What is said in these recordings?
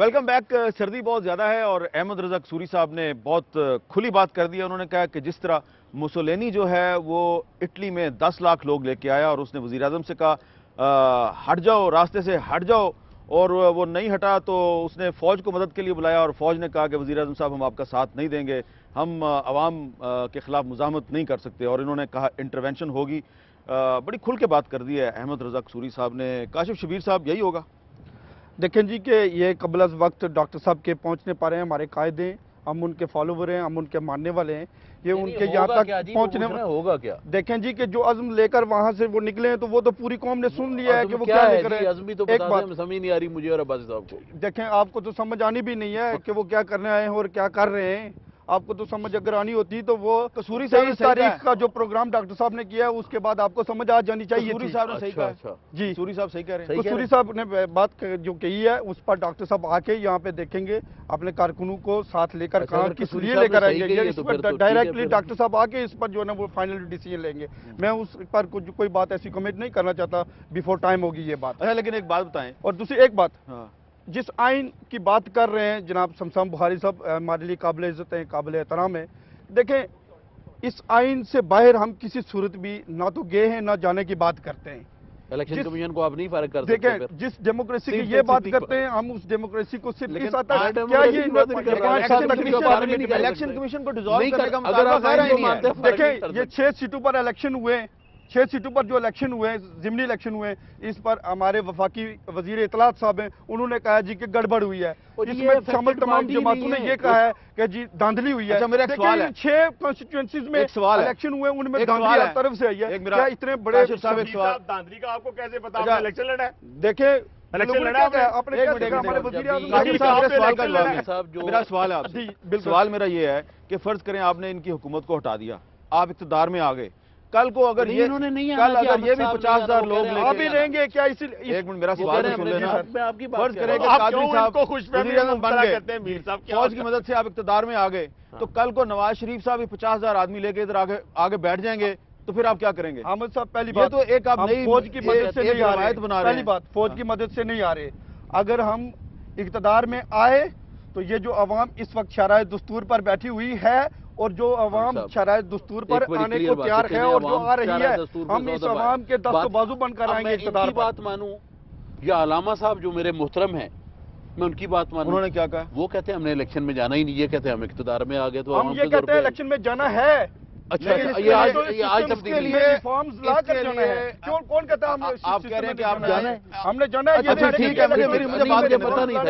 Welcome back. सर्दी बहुत ज़्यादा है और अहमद रज़ा कसूरी साहब ने बहुत खुली बात कर दी है। उन्होंने कहा कि जिस तरह मुसोलिनी जो है वो इटली में 10 लाख लोग लेके आया और उसने वज़ीर-ए-आज़म से कहा हट जाओ, रास्ते से हट जाओ, और वो नहीं हटा तो उसने फ़ौज को मदद के लिए बुलाया और फ़ौज ने कहा कि वज़ीर-ए-आज़म साहब हम आपका साथ नहीं देंगे, हम अवाम के ख़िलाफ़ मुज़ाहमत नहीं कर सकते, और इन्होंने कहा इंटरवेंशन होगी। बड़ी खुल के बात कर दी है अहमद रज़ा कसूरी साहब ने। काशिफ शबीर साहब, यही होगा? देखें जी कि ये कबल अज़ वक्त डॉक्टर साहब के पहुंचने पर हैं, हमारे कायद हैं, हम उनके फॉलोवर हैं, हम उनके मानने वाले हैं। ये उनके यहाँ तक पहुंचने होगा क्या? देखें जी कि जो अज़्म लेकर वहां से वो निकले हैं तो वो तो पूरी कौम ने सुन लिया है कि वो क्या लेकर है। अज़्म भी तो एक बात समझ नहीं आ रही मुझे और अब्बासी साहब को। देखें, आपको तो समझ आनी भी नहीं है कि वो क्या करने आए हैं और क्या कर रहे हैं। आपको तो समझ अगर आनी होती तो वो कसूरी साहब 23 तारीख का जो प्रोग्राम डॉक्टर साहब ने किया है उसके बाद आपको समझ आ जानी चाहिए। कसूरी साहब ने सही कहा। अच्छा। जी, कसूरी साहब सही कह रहे हैं। कसूरी साहब ने बात जो कही है उस पर डॉक्टर साहब आके यहाँ पे देखेंगे, अपने कारकुनों को साथ लेकर कहाँ किस लिए लेकर आएंगे, इस पर डायरेक्टली डॉक्टर साहब आके इस पर जो है ना वो फाइनल डिसीजन लेंगे। मैं उस पर कोई बात ऐसी कमेंट नहीं करना चाहता, बिफोर टाइम होगी ये बात। अच्छा, लेकिन एक बात बताएं, और दूसरी एक बात, जिस आइन की बात कर रहे हैं जनाब शमशाम बुखारी साहब, हमारे लिए काबिल इज़्ज़त है, काबिल एहतराम है। देखें, इस आइन से बाहर हम किसी सूरत भी ना तो गए हैं ना जाने की बात करते हैं। इलेक्शन कमीशन को आप नहीं फर्क कर सकते। देखें, जिस डेमोक्रेसी की ये बात करते हैं हम उस डेमोक्रेसी को सिर्फ इस हद तक क्या ये इलेक्शन कमीशन को डिसॉल्व करने का मतलब? देखें, ये 6 सीटों पर इलेक्शन हुए, 6 सीटों पर जो इलेक्शन हुए, ज़िमनी इलेक्शन हुए, इस पर हमारे वफाकी वजीर इत्तलात साहब हैं, उन्होंने कहा जी कि गड़बड़ हुई है। इसमें शामिल तमाम जमातों ने ये कहा है कि जी धांधली हुई है। अच्छा, मेरा एक सवाल है, 6 कॉन्स्टिट्यूएंसीज में इलेक्शन हुए, उनमें धांधली हर तरफ से आई है। क्या इतने बड़े धांधली का आपको कैसे पता इलेक्शन लड़ा है? देखे इलेक्शन लड़ा आपने? मेरा सवाल है आपसे, सवाल मेरा ये है कि फर्ज करें आपने इनकी हुकूमत को हटा दिया, आप इक़्तिदार में आ गए, कल को अगर ये कल अगर ये भी 50,000 लोग अभी रहेंगे क्या? इसी एक मिनट मेरा सवाल सुन लेना। फर्ज करें कि कादरी साहब बन गए, फौज की मदद से आप इक़्तिदार में आ गए, तो कल को नवाज शरीफ साहब भी 50,000 आदमी लेके इधर आगे बैठ जाएंगे, तो फिर आप क्या करेंगे? अहमद साहब, पहली बात तो एक आप नई फौज की मदद से नहीं आ रहे, बना रहे। पहली बात, फौज की मदद से नहीं आ रहे। अगर हम इक़्तिदार में आए तो ये जो अवाम इस वक्त शराए दस्तूर पर बैठी हुई है और जो अवाम शराए दस्तूर पर आने को तैयार है और जो आ रही है, हम इस अवाम के दस्त बाजू बनकर आएंगे इक़्तिदार पर। बात मानूं या अलामा साहब जो मेरे मोहतरम हैं, मैं उनकी बात मानूं? उन्होंने क्या कहा? वो कहते हैं हमने इलेक्शन में जाना ही नहीं, ये कहते हैं हम इक़्तिदार में आ गए तो हम ये कहते हैं इलेक्शन में जाना है। अच्छा, ये आज के लिए रिफॉर्म्स ला कर जाना है। क्यों? कौन कहता है आप कह रहे हैं कि आप जाना है? हमने जाना है। अच्छा ठीक है, मुझे बात के पता नहीं था।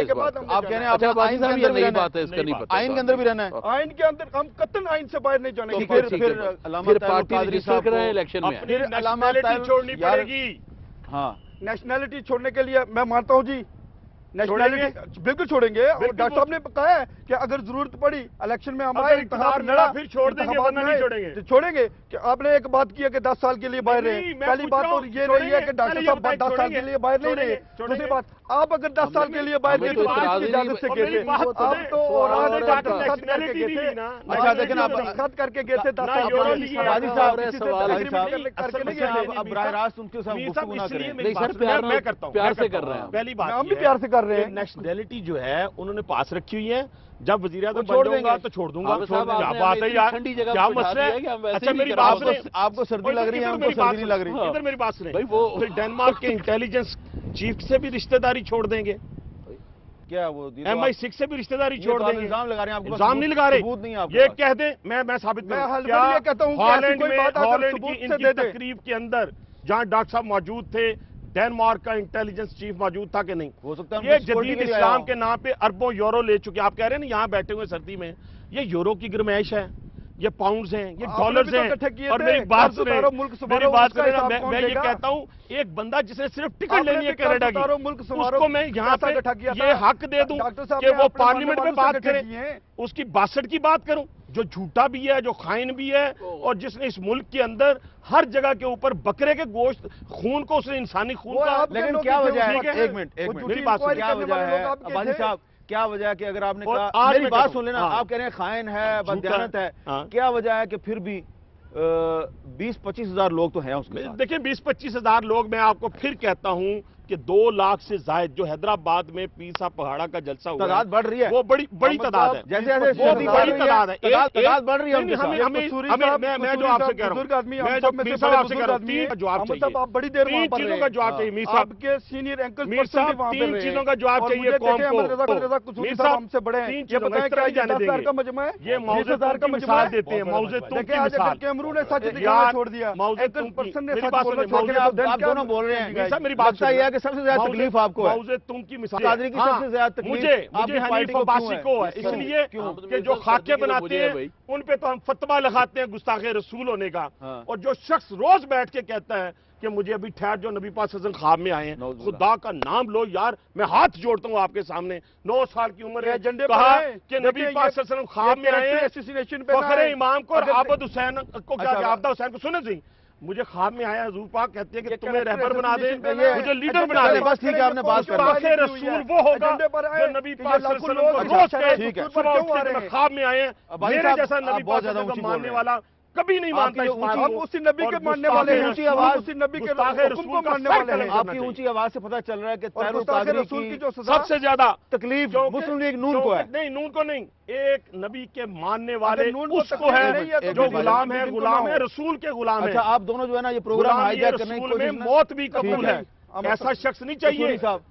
आप कह रहे हैं अच्छा बाजी साहब, ये नई बात है, इसका नहीं पता। आइन के अंदर भी रहना है? आइन के अंदर हम कतई आइन से बाहर नहीं जाने। फिर पार्टी रजिस्टर कराएं इलेक्शन में, फिर नेशनैलिटी छोड़नी पड़ेगी। हाँ, नेशनैलिटी छोड़ने के लिए मैं मानता हूँ जी, नेशनैलिटी बिल्कुल छोड़ेंगे। और डॉक्टर साहब ने कहा है कि अगर जरूरत पड़ी इलेक्शन में हमारे इंतखाब लड़ा फिर छोड़ देंगे, वरना नहीं छोड़ेंगे। छोड़ेंगे कि आपने एक बात की है कि 10 साल के लिए बाहर रहे। पहली बात तो ये रही है कि डॉक्टर साहब 10 साल के लिए बाहर नहीं रहे। दूसरी बात, आप अगर 10 साल के लिए बाहर गए तो इजाजत से गए थे। आप तो और करके गए थे। अच्छा लेकिन आप खत करके गए थे 10 साल अब बराह रास्त उनके साथ गुफ्तगू ना करें। मैं करता हूँ, प्यार से कर रहे हैं। पहली बात हम भी प्यार से कर रहे हैं। नेशनैलिटी जो है उन्होंने पास रखी हुई है, जब वज़ीर-ए-आज़म बन जाऊंगा तो छोड़ दूंगा। क्या बात है यार, क्या मसला है? अच्छा मेरी बात सुने, आपको सर्दी लग रही है, हमको सर्दी नहीं लग रही। इधर मेरी बात सुने भाई, वो फिर डेनमार्क के इंटेलिजेंस चीफ से भी रिश्तेदारी छोड़ देंगे क्या? वो MI6 से भी रिश्तेदारी छोड़ देंगे। इल्जाम लगा रहे हैं, आपको इल्जाम नहीं लगा रहे, ये कह दें मैं साबित करूं। क्या हॉलैंड की इनकी तकरीब के अंदर जहां डॉक्टर साहब मौजूद थे, डेनमार्क का इंटेलिजेंस चीफ मौजूद था कि नहीं? हो सकता है ये जदीद इस्लाम के नाम पे अरबों यूरो ले चुके। आप कह रहे हैं ना यहाँ बैठे हुए सर्दी में, ये यूरो की गरमाइश है, ये पाउंड्स हैं, ये डॉलर्स हैं। और मेरी बात सुने, मेरी बात सुने ना, मैं ये कहता हूँ एक बंदा जिसने सिर्फ टिकट लेनी है कनाडा की, उसको मैं यहाँ पे ये हक दे दूं कि वो पार्लियामेंट में बात करें, उसकी 62 की बात करूं, जो झूठा भी है, जो खाइन भी है, और जिसने इस मुल्क के अंदर हर जगह के ऊपर बकरे के गोश्त खून को, उसने इंसानी खून का। लेकिन क्या वजह है? एक मिनट मेरी बात सुनिए, क्या वजह है अब्बासी साहब? क्या वजह है कि अगर आपने कहा, मेरी बात सुन लेना, आप कह रहे हैं खाइन है, बददियानत है, क्या वजह है कि फिर भी 20-25 हजार लोग तो हैं उसमें? देखिए 20-25 हजार लोग, मैं आपको फिर कहता हूं کہ 2 लाख से जायद जो हैदराबाद में पीर साहब पहाड़ा का जलसा हुआ तादाद बढ़ रही है, वो बड़ी तादाद है, जैसे जैसे वो बड़ी तादाद है, तादाद बढ़ रही है। मैं जो आपसे कह रहा हूँ, मैं जो मीर साहब आपसे कह रहा हूँ, 3 जवाब चाहिए, आप बड़ी देर 3 चीजों का जवाब चाहिए मीर साहब, आपके सीनियर एंकल मीर साहब 3 चीजों का जवाब चाहिए कौम को। मीर साहब हमसे बड़े हैं, ये बताएं क्या जाने देंगे, का मजमा है, ये मौजे तुम की मिसाल देते हैं, मौजे तुम की मिसाल। कैमरून ने सच दिखाना छोड़ दिया, मौजे तुम पर्सन ने मेरी सच बात बोलना सुनिए, छोड़ दिया, आप दोनों बोल रहे हैं, साहब मेरी बात लगता है कि सबसे ज्यादा तकलीफ आपको है, मौजे तुम की मिसाल कादरी की सबसे ज्यादा तकलीफ मुझे आपकी हनीफ पार्टी को अब्बासी क्यों को है, है? इसलिए क्यों? कि जो खाके बनाते हैं उन पे तो हम फतवा लगाते हैं गुस्ताखे रसूल होने का, और जो शख्स रोज बैठ के कहता है कि मुझे अभी ठहर जो नबी पाक सल्लल्लाहु अलैहि वसल्लम ख्वाब में आए हैं, खुदा का नाम लो यार, मैं हाथ जोड़ता हूँ आपके सामने, 9 साल की उम्र है, एजेंडे कहा पर कि नबी पाक सल्लल्लाहु अलैहि वसल्लम ख्वाब में आए हैं, एसोसिएशन पे फखरे इमाम को और आबद हुसैन को क्या अच्छा, आबदा हुसैन को सुने जी, मुझे ख्वाब में आया हजूर पाक कहते हैं कि ये तुम्हें रहबर बना दे, ये मुझे लीडर बना दे, बस ठीक है, आपने बात कर ली। गुस्ताखे रसूल वो होगा जो नबी पाक सल्लल्लाहु अलैहि वसल्लम को रोज कहे, ठीक है। सुबह उठ के मैं ख्वाब में आए हैं, भाई मेरे साहब, जैसा आप नबी बहुत पाक ज्यादा सल्लल्लाहु ऊंची अलैहि वसल्लम मानने बोल रहे हैं। वाला कभी नहीं मानता इस बात हम को। उसी नबी के और मानने वाले हैं, ऊंची आवाज, उसी नबी के गुस्ताखे हुक्म रसूल को का मानने सर वाले कलम हैं। करना आपकी ऊंची आवाज से पता चल रहा है कि और तारुल गुस्ताखे कादरी रसूल की की जो सजा सबसे ज्यादा तकलीफ क्योंकि- मुस्लिम लीग नून को है। नहीं, नून को नहीं, एक नबी के मानने वाले अगर नून को उसको तकलीफ है नहीं है तो जो एक गुलाम मिनट, है, बिल्कुल गुलाम ना है, हो। रसूल के गुलाम है, अच्छा, आप दोनों जो है ना ये प्रोग्राम गुलामी हाईजैक करने की रसूल में कोशिश ना- मौत भी कबूल ठीक है, है। ऐसा शख्स नहीं कसूरी चाहिए साहब,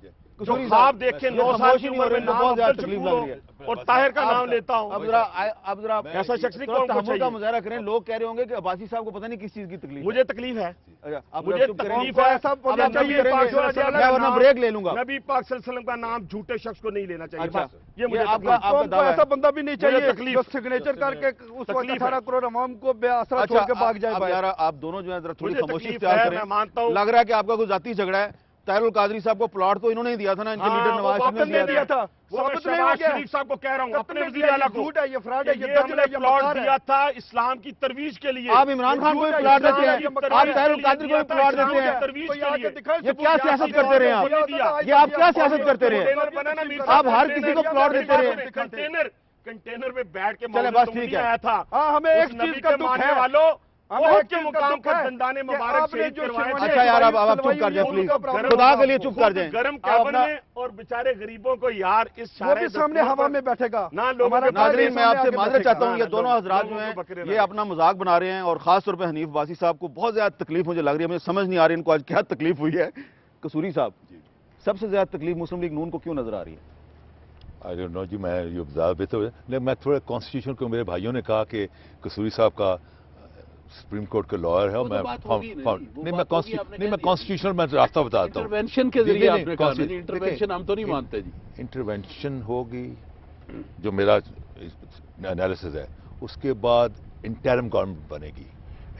जो कसूरी ख्वाब साहब, देख के ये 9 साल खामोशी की नहीं हो उम्र रही, में तो नाम बहुत ज्यादा अब्दुल तकलीफ शकूर लग रही है। हो और ताहिर का नाम लेता हूँ, अब जरा ऐसा शख्स नहीं थोड़ा कौन को तहम्मुल का चाहिए। मुजाहरा करें, लोग कह रहे होंगे कि अब्बासी साहब को पता नहीं किस चीज की तकलीफ मुझे तकलीफ है, है। आप मुझे चुप करें। तकलीफ है, ऐसा अब आप नबी नबी पाक करेंगे, सल्लल्लाहु अलैहि मैं वरना नाम- ब्रेक ले लूंगा। नबी पाक सल्लल्लाहु अलैहि वसल्लम का नाम झूठे शख्स को नहीं लेना चाहिए, अच्छा, बस ये मुझे ये आपका- तकलीफ है। आपका कौन को दावा है। ऐसा बंदा भी नहीं मुझे चाहिए तकलीफ- जो सिग्नेचर करके उस वक्त तकलीफ 18 है। करोड़ अवाम को बेआसरा अच्छा, छोड़ के भाग जाए अब भाई। यार आप दोनों जो है जरा थोड़ी मुझे खामोशी तकलीफ इख्तियार है, करें। मैं मानता हूँ। लग रहा है कि आपका कोई जाती झगड़ा है। ताहिरुल कादरी साहब को प्लॉट तो इन्होंने ही दिया था ना, इनके लीडर नवाज शरीफ ने दिया था, वो मैं साबित नहीं हो शहबाज गया। शरीफ साहब को कह रहा हूँ, कब अपने ने वजीर दिया, आला ये को, झूठ है, ये फ्रॉड है, ये ये दजल हमने है, ये प्लॉट मकार है। दिया था इस्लाम की तरवीज के लिए। आप इमरान खान को भी प्लॉट देते हैं, आप ताहिरुल कादरी को भी प्लॉट देते हैं। ये क्या सियासत करते रहे आप? ये आप क्या सियासत करते रहे? आप हर किसी को प्लॉट देते रहे। कंटेनर में बैठ के चले, बस ठीक है। आया था। हाँ, हमें एक उस चीज नबी का के दुख मानने है। वालों हमें बहुत एक के चीज का मुकाम दुख पर है दंदाने कि मुबारक आपने शहीद जो करवाए शिरवानी थे। अच्छा यार, अब चुप कर जाए उनका प्लीज, प्रॉब्लम खुदा के लिए चुप कर जाए। गरम आप कैबिन अपना- में और बेचारे गरीबों को यार इस वो भी सामने हवा में बैठेगा ना लोगों हमारा के नाज़रीन, मैं आपसे आगे माजरत बैठेगा। चाहता हूँ, ये दोनों हजरात जो लोगों को बकरे हैं ना ये अपना मजाक बना रहे हैं, और खास तौर पे हनीफ अब्बासी साहब को बहुत ज्यादा तकलीफ मुझे लग रही है। मुझे समझ नहीं आ रही इनको आज क्या तकलीफ हुई है। कसूरी साहब, सबसे ज्यादा तकलीफ मुस्लिम लीग नून को क्यों नजर आ रही है? आई डोंट नो जी, मैं ये ज़्यादा बेहतर हो, लेकिन मैं थोड़ा कॉन्स्टिट्यूशन को, मेरे भाइयों ने कहा कि कसूरी साहब का सुप्रीम कोर्ट के लॉयर है, और वो तो मैं बात होगी नहीं, वो नहीं, बात होगी, आपने मैं कह दिया। कॉन्स्टिट्यूशनल मैं रास्ता बताता हूँ। इंटरवेंशन के जरिए नहीं, आपने कहा नहीं, इंटरवेंशन हम तो नहीं देखिए, मानते जी। इंटरवेंशन होगी जो मेरा एनालिसिस है, उसके बाद इंटरिम गवर्नमेंट बनेगी।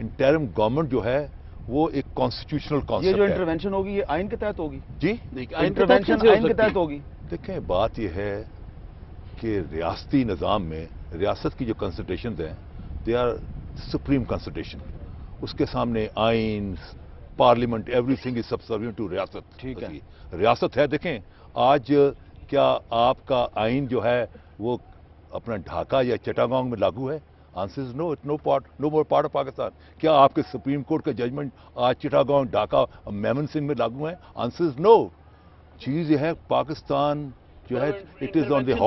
इंटरिम गवर्नमेंट जो है वो एक कॉन्स्टिट्यूशनल ये जो कॉन्सेप्ट है इंटरवेंशन होगी ये आइन के तहत होगी? जी। इंटरवेंशन आइन के तहत होगी? देखें, बात यह है कि रियासती निज़ाम में रियासत की जो कंस्टिट्यूशन हैं दे आर सुप्रीम कंस्टिट्यूशन, उसके सामने आइन, parliament, everything is subservient to रियासत। ठीक है। रियासत है। देखें, आज क्या आपका आइन जो है वो अपना ढाका या चिटागोंग में लागू है? Answer is no, it's no more part of Pakistan. क्या आपके सुप्रीम कोर्ट का जजमेंट आज चिटागोंग, ढाका, मेमन सिंह में लागू है? Answer is no. चीज यह है, पाकिस्तान जो है it is on the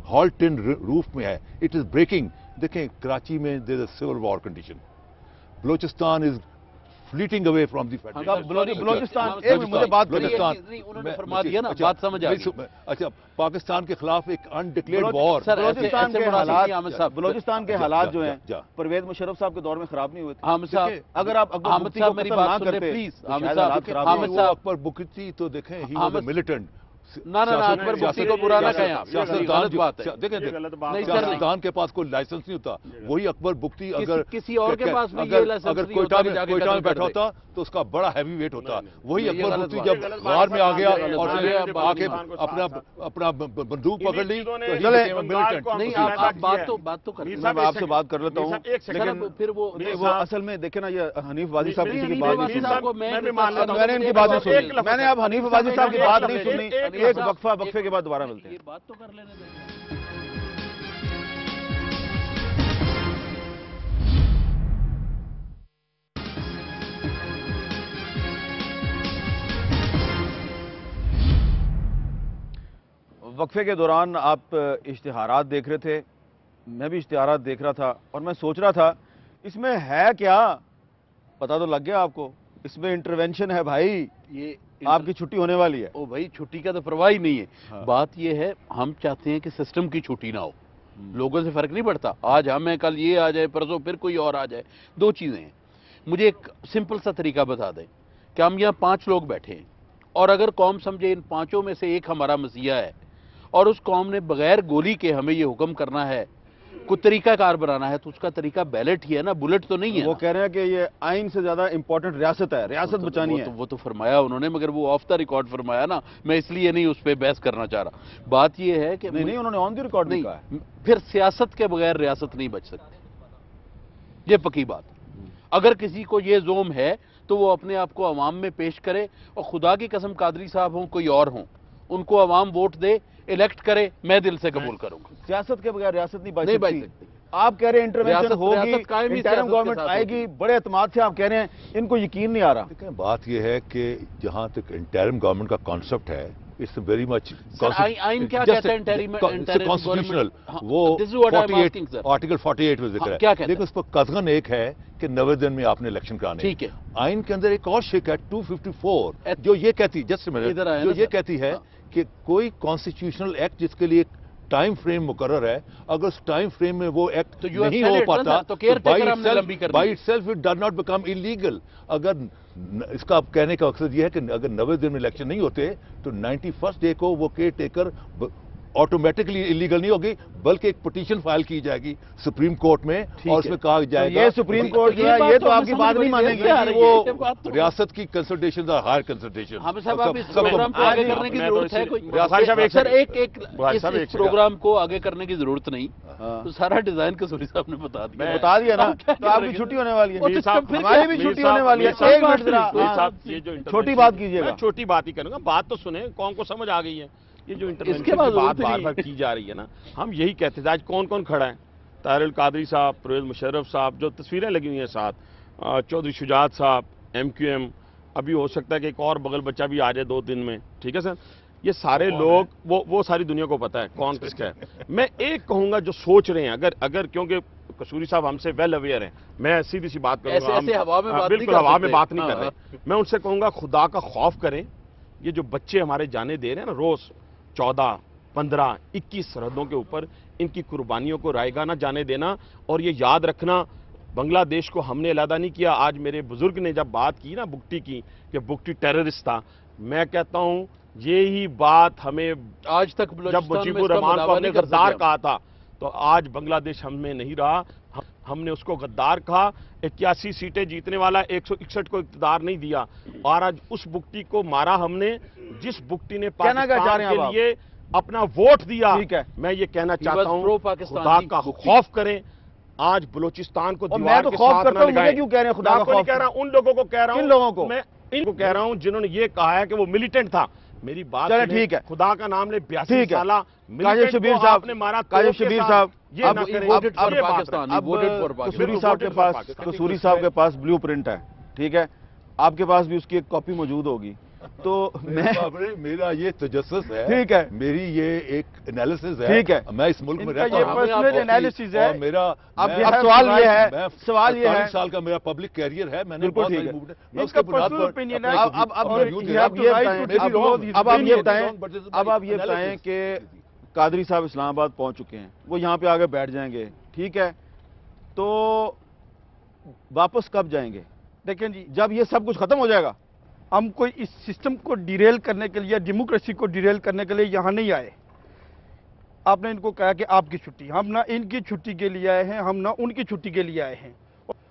halt in roof में है, इट इज ब्रेकिंग। देखें, कराची में there is civil war condition, Balochistan is fleeting away from the Balochistan, एक मिनट मुझे बात करिए। नहीं, उन्होंने फरमा दिया ना, बात समझ आ गई। अच्छा, पाकिस्तान के खिलाफ एक अनडिक्लेयर्ड वॉर। सर, बलोचिस्तान ऐसे के मुनासिब हालात, नहीं, आमिर साहब। बलोचिस्तान के हालात जो हैं जा। परवेज मुशर्रफ साहब के दौर में खराब नहीं हुए थे? आमिर साहब, अगर आप अकबर आमिर मुफ्ती साहब को मेरी कत्ल ना बात सुन ले करते, प्लीज। तो आमिर शायद साहब, हालात खराब आमिर नहीं वो साहब, अकबर बुकती तो देखें, he was Aamir- a militant. ना अकबर मुफ्ती को बुरा ना कहें आप, ये गलत बात है। देखें, ये गलत बात नहीं, है। सर, सियासतदान के पास कोई लाइसेंस नहीं होता। वही अकबर बुकती अगर किसी और के पास भी ये अगर लाइसेंस अगर नहीं कोयटा होता कि में जाके कोयटा में कत्ल कर बैठा दे। होता तो उसका बड़ा हैवी वेट होता। वही ये अकबर गलत बुकती बात जब है। गार में आ गया गलत और बात फिर है। आके अपना अपना बंदूक पकड़ ली तो he चले, became a militant। नहीं, आप बात तो करते मैं आपसे बात कर लेता हूँ, लेकिन फिर वो वो असल में देखे ना, ये हनीफ वाजी साहब किसी की हनीफ बात नहीं वाजी सुन साहब को रहे। मैं भी मान लेता हूं। मैंने इनकी बात नहीं एक सुनी, लफ्ज़ मैंने अब हनीफ वाजी साहब की बात नहीं सुनी। एक वक्फा वक्फे के बाद दोबारा मिलते हैं। ये बात तो कर लेने देंगे। وقفے کے دوران آپ اشتہارات دیکھ رہے تھے، میں بھی اشتہارات دیکھ رہا تھا اور میں سوچ رہا تھا اس میں ہے کیا؟ پتہ تو لگ گیا آپ کو، اس میں انٹرونشن ہے بھائی، یہ آپ کی چھٹی ہونے والی ہے۔ او بھائی چھٹی کا تو پرواہ ہی نہیں ہے، بات یہ ہے ہم چاہتے ہیں کہ سسٹم کی چھٹی نہ ہو، لوگوں سے فرق نہیں پڑتا، آج ہم ہیں کل یہ آ جائے پرسوں پھر کوئی اور آ جائے، دو چیزیں ہیں۔ مجھے ایک سمپل سا طریقہ بتا دیں کہ ہم یہاں 5 لوگ بیٹھے ہیں اور اگر قوم سمجھے ان 5 میں سے ایک ہمارا مسیحا ہے اور اس قوم نے بغیر گولی کے ہمیں یہ حکم کرنا ہے، کوئی طریقہ کار بنانا ہے، تو اس کا طریقہ بیلٹ ہی ہے نا، بلٹ تو نہیں ہے۔ وہ کہہ رہے ہیں کہ یہ آئین سے زیادہ امپورٹنٹ ریاست ہے، ریاست بچانی ہے۔ وہ تو فرمایا انہوں نے، مگر وہ آف دا ریکارڈ فرمایا نا، میں اس لیے نہیں اس پہ بحث کرنا چاہ رہا۔ بات یہ ہے کہ نہیں انہوں نے آن دی ریکارڈ نہیں کہا ہے۔ پھر سیاست کے بغیر ریاست نہیں بچ سکتی، یہ پکی بات۔ اگر کسی کو یہ زوم ہے تو وہ اپنے آپ کو عوام میں پیش کرے، اور خدا کی قسم قادری صاحب ہوں کوئی اور ہوں، ان کو عوام ووٹ دے، الیکٹ کرے، میں دل سے قبول کروں گا۔ سیاست کے بغیر ریاست نہیں بچ نہیں سکتی۔ آپ کہہ رہے ہیں انٹرونشن ہوگی، انٹرم گورنمنٹ ساتھ آئے گی، بڑے اعتماد سے آپ کہہ رہے ہیں، ان کو یقین نہیں آ رہا۔ دیکھیں بات یہ ہے کہ جہاں تک انٹرم گورنمنٹ کا کانسیپٹ ہے، اٹس ویری مچ آئین کیا کہتا ہے انٹرم کانسٹیٹیوشنل، وہ آرٹیکل 48 میں ذکر ہے، لیکن اس پر قطعاً ایک ہے کہ 90 دن میں آپ نے الیکشن کرانے۔ ٹھیک ہے، آئین کے اندر ایک اور شک ہے 254 جو یہ کہتی جو یہ کہتی ہے کہ کوئی کانسٹیٹیوشنل ایکٹ جس کے لیے ٹائم فریم مقرر ہے، اگر اس ٹائم فریم میں وہ ایکٹ نہیں ہو پاتا تو by it self it does not become illegal. اگر اس کا کہنے کا مقصد یہ ہے کہ اگر 90 دن میں الیکشن نہیں ہوتے تو 91st ڈے کو وہ کیئر ٹیکر آٹومیٹکلی انلیگل نہیں ہوگی، بلکہ ایک پٹیشن فائل کی جائے گی سپریم کورٹ میں، اور اس میں کہا جائے گا یہ سپریم کورٹ جو ہے یہ تو آپ کی بات نہیں مانے گی، وہ ریاست کی کنسلٹیشن اور ہائر کنسلٹیشن۔ ہم صاحب آپ اس پروگرام کو آگے کرنے کی ضرورت ہے کوئی؟ سر ایک اس پروگرام کو آگے کرنے کی ضرورت نہیں، تو سارا ڈیزائن قصوری صاحب نے بتا دیا نا، تو آپ کی چھٹی ہونے والی ہے، ہماری بھی چھٹی ہونے والی ہے۔ ایک منٹ ذرا چھوٹی بات کیجیے گا۔ چھوٹی بات ہی کروں گا، بات تو سنیں، قوم کو سمجھ آ گئی ہے۔ یہ جو انٹرونشن کی بات بار بار کی جا رہی ہے نا، ہم یہی کہتے ہیں۔ آج کون کون کھڑا ہے؟ طاہر القادری صاحب، پرویز مشرف صاحب، جو تصویریں لگی ہوئی ہیں ساتھ، چودھری شجاعت صاحب، MQM، ابھی ہو سکتا ہے کہ ایک اور بغل بچہ بھی آ جائے 2 دن میں، ٹھیک ہے سر؟ یہ سارے لوگ وہ ساری دنیا کو پتا ہے کون کس کا ہے۔ میں ایک کہوں گا جو سوچ رہے ہیں، اگر کیونکہ قصوری صاحب ہم سے ویل اویئر ہیں، میں سیدھی سی بات کروں گا، بالکل ہوا میں بات نہیں کر رہے، میں ان سے کہوں گا خدا کا خوف کریں۔ یہ جو بچے ہمارے جانے دے رہے ہیں نا روز 14، 15، 21 سرحدوں کے اوپر، ان کی قربانیوں کو رائیگاں نہ جانے دینا، اور یہ یاد رکھنا بنگلہ دیش کو ہم نے علیحدہ نہیں کیا۔ آج میرے بزرگ نے جب بات کی نا بگٹی کی کہ بگٹی ٹیررسٹ تھا، میں کہتا ہوں یہی بات ہمیں آج تک جب مجیب الرحمان کو ہم نے غدار کہا تھا، تو آج بنگلہ دیش ہم میں نہیں رہا، ہم نے اس کو غدار کہا۔ 81 سیٹیں جیتنے والا 161 کو اقتدار نہیں دیا، اور آج اس بگٹی کو مارا ہم نے جس بگٹی نے پاکستان کے لیے اپنا ووٹ دیا۔ میں یہ کہنا چاہتا ہوں خدا کا خوف کریں۔ آج بلوچستان کو دیوار کے ساتھ نہ لگائیں۔ کیوں کہہ رہے ہیں خدا کا خوف؟ کہہ رہا ہوں ان لوگوں کو کہہ رہا ہوں، کن لوگوں کو؟ میں ان کو کہہ رہا ہوں جنہوں نے یہ کہا ہے کہ وہ ملیٹنٹ تھا۔ میری بات ٹھیک ہے، خدا کا نام لے، 82 سالہ کاشف شبیر صاحب نے مارا، کاشف شبیر صاحب اب قصوری صاحب کے پاس بلیو پرنٹ ہے، ٹھیک ہے، آپ کے پاس بھی اس کی ایک کاپی موجود ہوگی، تو میرا یہ تجسس ہے، ٹھیک ہے، میری یہ ایک انالیسس ہے، ٹھیک ہے، میں اس ملک میں رہتا ہوں، یہ پرسنل انالیسس ہے میرا اب سوال یہ ہے 40 سال کا میرا پبلک کیریئر ہے، میں نے بہت ساری موومنٹ میں اس کے بنیاد اب آپ یہ بتائیں کہ قادری صاحب اسلام آباد پہنچ چکے ہیں، وہ یہاں پہ آگے بیٹھ جائیں گے، ٹھیک ہے، تو واپس کب جائیں گے؟ دیکھیں جی، جب یہ سب کچھ ختم ہو جائے گا۔ ہم کوئی اس سسٹم کو ڈیریل کرنے کے لیے، ڈیموکریسی کو ڈیریل کرنے کے لیے یہاں نہیں آئے۔ آپ نے ان کو کہا کہ آپ کی چھٹی، ہم نہ ان کی چھٹی کے لیے آئے ہیں، ہم نہ ان کی چھٹی کے لیے آئے ہیں،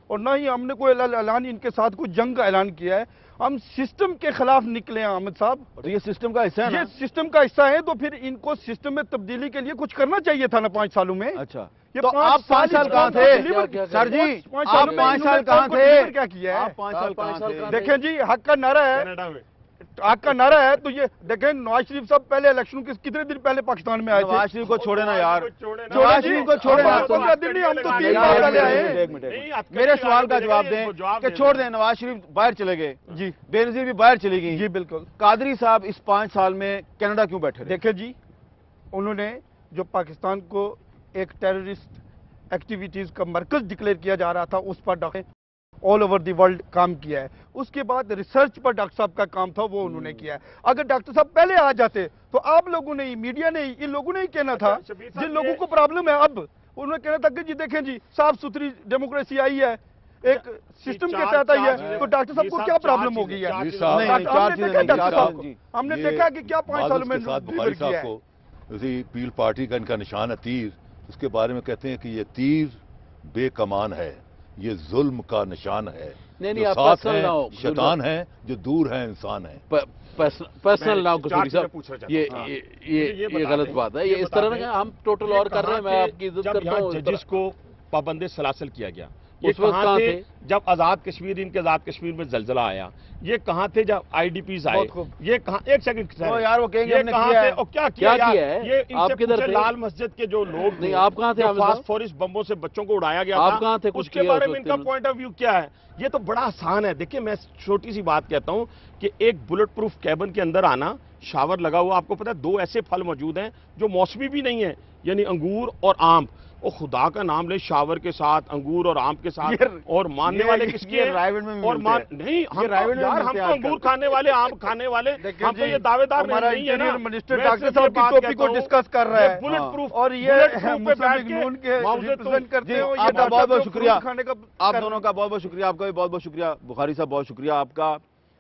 اور نہ ہی ہم نے کوئی اعلان ان کے ساتھ کوئی جنگ کا اعلان کیا ہے۔ ہم سسٹم کے خلاف نکلے ہیں احمد صاحب، اور یہ سسٹم کا حصہ ہے نا؟ یہ سسٹم کا حصہ ہے، تو پھر ان کو سسٹم میں تبدیلی کے لیے کچھ کرنا چاہیے تھا نا 5 سالوں میں۔ اچھا، تو آپ 5 سال کہاں تھے سر جی؟ آپ 5 سال کہاں تھے؟ کیا کیا ہے؟ 5 سال کہاں تھے؟ دیکھیں جی، حق کا نعرہ ہے، حق کا نعرہ ہے، تو یہ دیکھیں نواز شریف صاحب پہلے الیکشن کتنے دن پہلے پاکستان میں آئے تھے؟ نواز شریف کو چھوڑے نا یار، نواز شریف کو چھوڑے نا، ہم تو 3 بار پہلے آئے ہیں۔ میرے سوال کا جواب دیں کہ چھوڑ دیں، نواز شریف باہر چلے گئے جی، بے نظیر بھی باہر چلی گئی جی، بالکل۔ قادری صاحب اس 5 سال میں کینیڈا کیوں بیٹھے؟ دیکھیں جی، انہوں نے جو پاکستان کو ایک ٹیررسٹ ایکٹیویٹیز کا مرکز ڈکلیئر کیا جا رہا تھا، اس پر doctor all over the world کام کیا ہے. اس کے بعد ریسرچ پر ڈاکٹر صاحب کا کام تھا، وہ انہوں نے کیا ہے. اگر ڈاکٹر صاحب پہلے آ جاتے تو آپ لوگوں نے، میڈیا نے، ان لوگوں نے ہی کہنا تھا. جن لوگوں کو پرابلم ہے اب، انہوں نے کہنا تھا کہ جی دیکھیں جی صاف ستھری ڈیموکریسی آئی ہے، ایک سسٹم کے تحت آئی ہے، تو ڈاکٹر صاحب کو کیا پرابلم ہو گئی ہے؟ ہم نے دیکھا کہ کیا 5 سالوں میں ڈلیور کیا ہے. پیپل پارٹی کا ان کا نشان ہے تیر، اس کے بارے میں کہتے ہیں کہ یہ تیر بے کمان ہے، یہ ظلم کا نشان ہے. نہیں جو ساتھ ہیں شیطان ہیں، جو دور ہیں انسان ہیں. پرسنل نام قصوری صاحب، یہ غلط بات ہے. یہ اس طرح ہم ٹوٹل اور کر رہے ہیں. میں آپ کی عزت کرتا ہوں. جس کو پابند سلاسل کیا گیا، یہ کہاں تھے جب آزاد کشمیر، ان کے آزاد کشمیر میں زلزلہ آیا؟ یہ کہاں تھے جب آئی ڈی پیز آئے؟ یہ کہاں، ایک سیکنڈ یار وہ کہیں گے ہم نے کیا ہے، کیا کیا ہے؟ یہ آپ کدھر تھے؟ لال مسجد کے جو لوگ نہیں، آپ کہاں تھے؟ فاسفورس بمبوں سے بچوں کو اڑایا گیا آپ کہاں تھے؟ اس کے بارے میں ان کا پوائنٹ آف ویو کیا ہے؟ یہ تو بڑا آسان ہے. دیکھیں میں چھوٹی سی بات کہتا ہوں کہ ایک بلٹ پروف کیبن کے اندر آنا، شاور لگا ہوا، آپ کو پتا ہے 2 ایسے پھل موجود ہیں جو موسمی بھی نہیں ہیں، یعنی انگور اور آم. اور خدا کا نام لے، شاور کے ساتھ، انگور اور آم کے ساتھ، اور ماننے والے کس کے ہیں؟ اور نہیں، ہم تو انگور کھانے والے، آم کھانے والے، ہم تو یہ دعوے دار نہیں ہے نا. منسٹر ڈاکٹر صاحب کی ٹاپک کو ڈسکس کر رہا ہے، بلٹ پروف، اور یہ مسلم نون کے ریپرزینٹ کرتے ہو. یہ بہت بہت شکریہ آپ دونوں کا، بہت بہت شکریہ آپ کا بھی، بہت بہت شکریہ بخاری صاحب، بہت شکریہ آپ کا.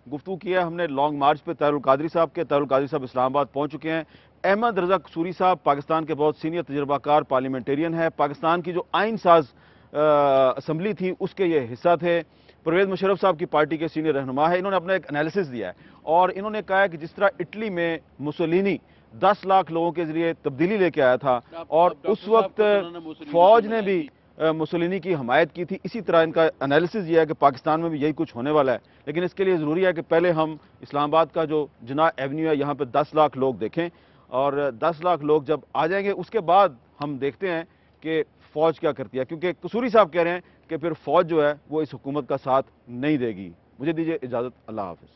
گفتگو کیا ہم نے لانگ مارچ پہ طاہر القادری صاحب کے. طاہر القادری صاحب اسلام آباد پہنچ چکے ہیں. احمد رضا قصوری صاحب پاکستان کے بہت سینئر تجربہ کار پارلیمنٹیرین ہے. پاکستان کی جو آئین ساز اسمبلی تھی اس کے یہ حصہ تھے. پرویز مشرف صاحب کی پارٹی کے سینئر رہنما ہے. انہوں نے اپنا ایک انالیسس دیا ہے اور انہوں نے کہا ہے کہ جس طرح اٹلی میں مسولینی 10 لاکھ لوگوں کے ذریعے تبدیلی لے کے آیا تھا اور اس وقت فوج نے بھی مسولینی کی حمایت کی تھی، اسی طرح ان کا انالیسس یہ ہے کہ پاکستان میں بھی یہی کچھ ہونے والا ہے. لیکن اس کے لیے ضروری ہے کہ پہلے ہم اسلام آباد کا جو جناح ایونیو ہے یہاں پہ 10 لاکھ لوگ دیکھیں، اور 10 لاکھ لوگ جب آ جائیں گے اس کے بعد ہم دیکھتے ہیں کہ فوج کیا کرتی ہے. کیونکہ قصوری صاحب کہہ رہے ہیں کہ پھر فوج جو ہے وہ اس حکومت کا ساتھ نہیں دے گی. مجھے دیجیے اجازت. اللہ حافظ.